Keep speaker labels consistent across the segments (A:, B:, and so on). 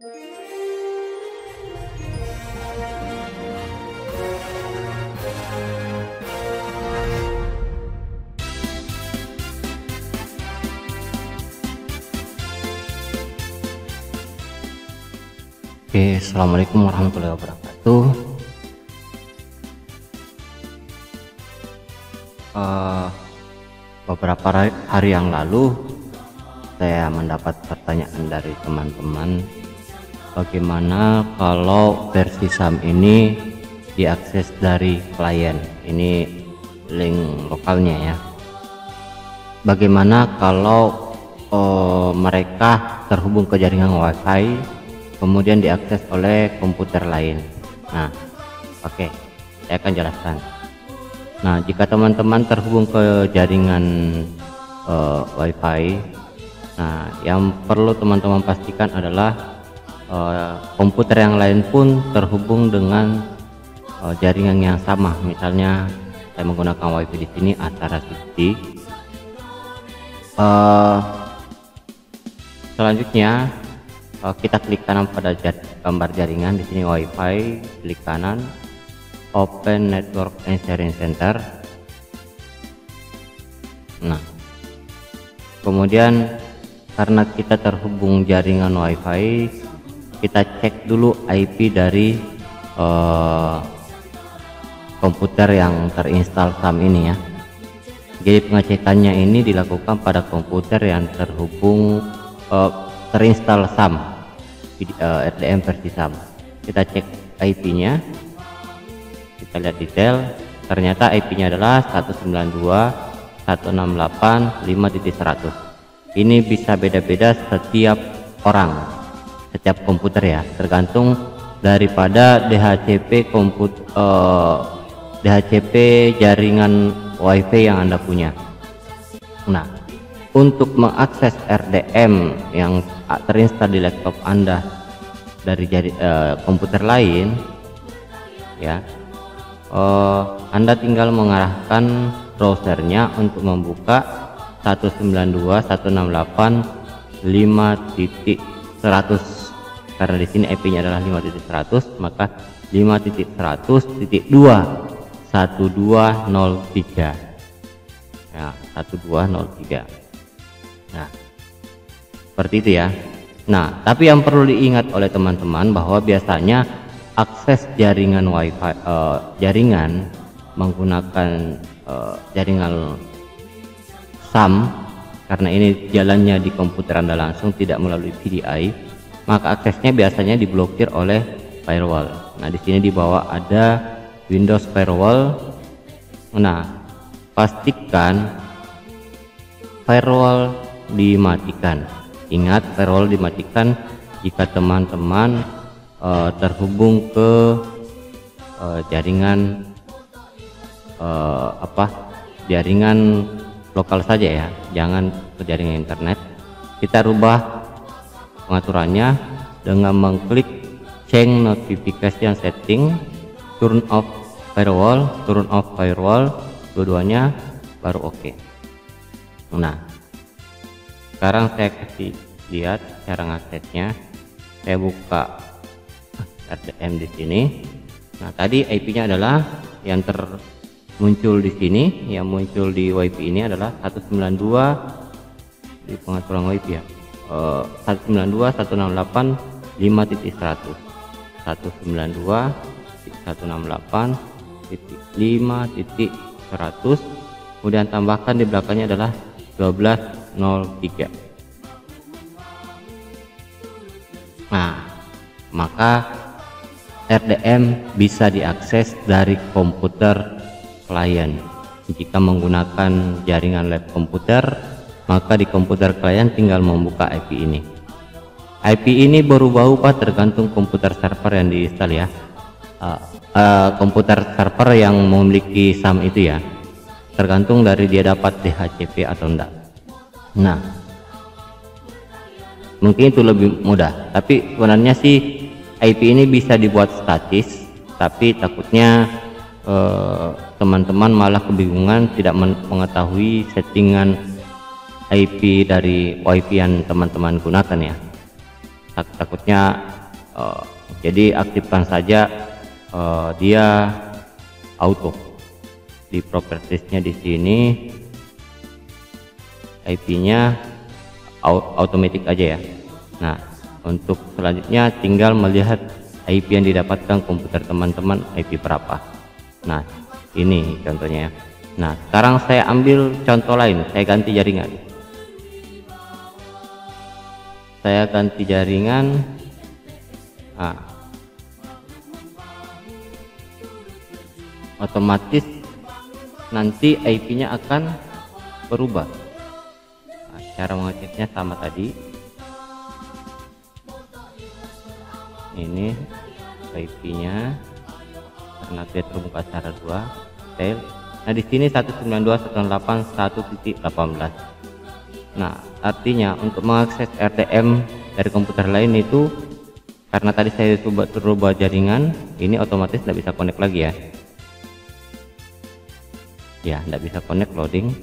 A: Oke, assalamualaikum warahmatullahi wabarakatuh. Beberapa hari yang lalu saya mendapat pertanyaan dari teman-teman, bagaimana kalau versi SAM ini diakses dari klien. Ini link lokalnya ya. Bagaimana kalau mereka terhubung ke jaringan WiFi kemudian diakses oleh komputer lain. Nah, oke, saya akan jelaskan. Nah, jika teman-teman terhubung ke jaringan WiFi, nah yang perlu teman-teman pastikan adalah komputer yang lain pun terhubung dengan jaringan yang sama. Misalnya saya menggunakan WiFi di sini Asara City. Selanjutnya kita klik kanan pada gambar jaringan di sini WiFi, klik kanan, Open Network and Sharing Center. Nah, kemudian karena kita terhubung jaringan WiFi, kita cek dulu IP dari komputer yang terinstall SAM ini ya. Jadi pengecekannya ini dilakukan pada komputer yang terhubung terinstall SAM, RDM versi SAM. Kita cek IP-nya, kita lihat detail, ternyata IP-nya adalah 192.168.5.100. Ini bisa beda-beda setiap orang, setiap komputer ya, tergantung daripada DHCP jaringan WiFi yang Anda punya. Nah, untuk mengakses RDM yang terinstall di laptop Anda dari komputer lain ya, Anda tinggal mengarahkan browsernya untuk membuka 192.168.5.100. karena di sini IP-nya adalah 5.100, maka 5.100.2.1203 ya, 1203. Nah, seperti itu ya. Nah, tapi yang perlu diingat oleh teman-teman bahwa biasanya akses jaringan WiFi, jaringan menggunakan jaringan SAM, karena ini jalannya di komputer Anda langsung, tidak melalui VDI, maka aksesnya biasanya diblokir oleh firewall. Nah, di sini di bawah ada Windows Firewall. Nah, pastikan firewall dimatikan. Ingat, firewall dimatikan jika teman-teman terhubung ke jaringan jaringan lokal saja ya, jangan ke jaringan internet. Kita rubah pengaturannya dengan mengklik change notification setting, turn off firewall, dua-duanya, baru oke. Nah, sekarang saya kasih lihat cara ngaksesnya. Saya buka RDM di sini. Nah, tadi IP-nya adalah yang muncul di sini, yang muncul di WiFi ini adalah 192 di pengaturan WiFi ya. 192.168.5.100. 192.168.5.100. Kemudian tambahkan di belakangnya adalah 1203. Nah, maka RDM bisa diakses dari komputer klien. Jika menggunakan jaringan lab komputer, maka di komputer klien tinggal membuka IP ini. IP ini berubah-ubah tergantung komputer server yang diinstal ya. Komputer server yang memiliki SAM itu ya, tergantung dari dia dapat DHCP atau enggak. Nah, mungkin itu lebih mudah, tapi sebenarnya sih IP ini bisa dibuat statis, tapi takutnya teman-teman malah kebingungan tidak mengetahui settingan IP dari WiFi yang teman-teman gunakan ya. takutnya jadi aktifkan saja dia auto di propertiesnya. Di sini IP-nya automatic aja ya. Nah, untuk selanjutnya tinggal melihat IP yang didapatkan komputer teman-teman IP berapa. Nah, ini contohnya ya. Nah, sekarang saya ambil contoh lain, saya ganti jaringan. Nah, otomatis nanti IP-nya akan berubah. Nah, cara mengeceknya sama tadi. Ini IP-nya karena dia terbuka secara 2 detail. Nah, di sini 192.168.1.18. Nah, artinya untuk mengakses RTM dari komputer lain itu, karena tadi saya coba berubah jaringan, ini otomatis tidak bisa connect lagi ya. Ya, tidak bisa connect, loading.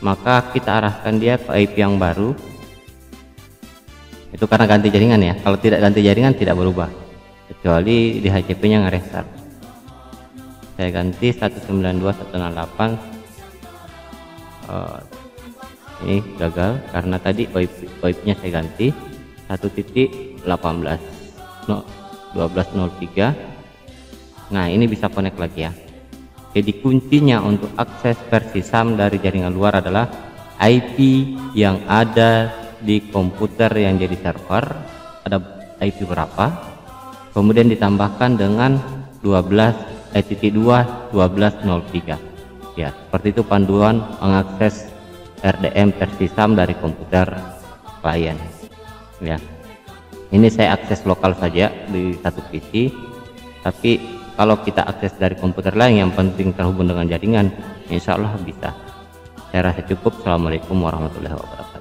A: Maka kita arahkan dia ke IP yang baru. Itu karena ganti jaringan ya. Kalau tidak ganti jaringan tidak berubah, kecuali di HCP nya nge-restart. Saya ganti 192.168. Ini gagal karena tadi IP nya saya ganti 1.18.12.03. Nah, ini bisa connect lagi ya. Jadi kuncinya untuk akses versi SAM dari jaringan luar adalah IP yang ada di komputer yang jadi server, ada IP berapa, kemudian ditambahkan dengan 12.2.12.03. Ya, seperti itu panduan mengakses RDM versi SAM dari komputer klien. Ya, ini saya akses lokal saja di satu PC, tapi kalau kita akses dari komputer lain yang penting terhubung dengan jaringan, insya Allah bisa. Saya rasa cukup. Assalamualaikum warahmatullahi wabarakatuh.